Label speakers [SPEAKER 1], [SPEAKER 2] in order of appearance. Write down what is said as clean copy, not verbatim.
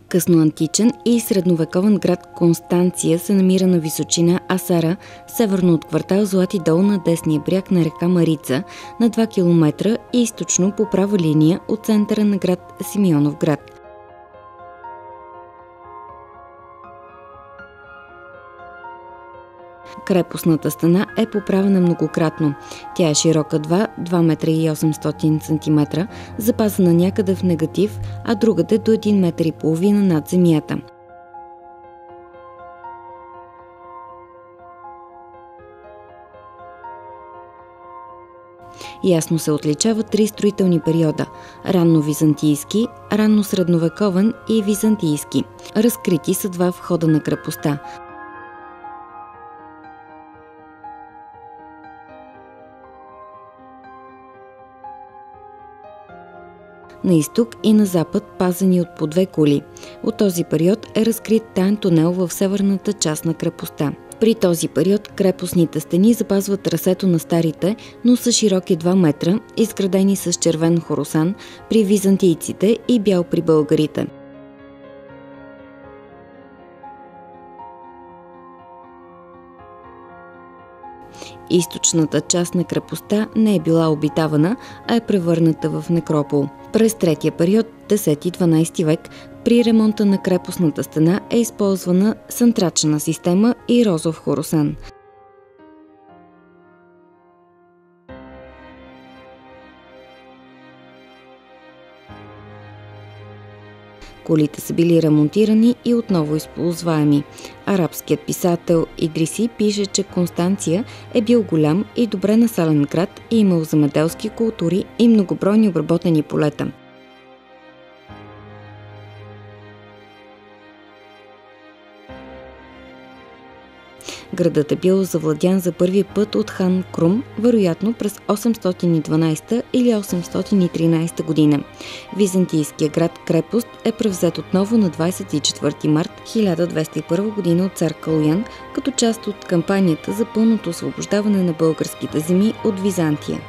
[SPEAKER 1] Късноантичен и средновековен град Констанция се намира на височина Асара, северно от квартал Злати дол на десния бряг на река Марица, на 2 км и източно по права линия от центъра на град Симеоновград. Крепостната стена е поправена многократно. Тя е широка 2 метра и 800 см, запазена някъде в негатив, а другаде до 1,5 метра над земята. Ясно се отличават 3 строителни периода – ранно-византийски, ранно-средновековен и византийски. Разкрити са 2 входа на крепостта. На изток и на запад, пазени от по 2 кули. От този период е разкрит таен тунел в северната част на крепостта. При този период крепостните стени запазват трасето на старите, но са широки 2 метра, изградени с червен хоросан при византийците и бял при българите. Източната част на крепостта не е била обитавана, а е превърната в некропол. През третия период, 10-12 век, при ремонта на крепостната стена е използвана сантрачна система и розов хоросан. Кулите са били ремонтирани и отново използваеми. Арабският писател Идриси пише, че Констанция е бил голям и добре населен град и имал земеделски култури и многобройни обработени полета. Градът е бил завладян за първи път от хан Крум, вероятно през 812 или 813 година. Византийският град-крепост е превзет отново на 24 март 1201 година от цар Калуян, като част от кампанията за пълното освобождаване на българските земи от Византия.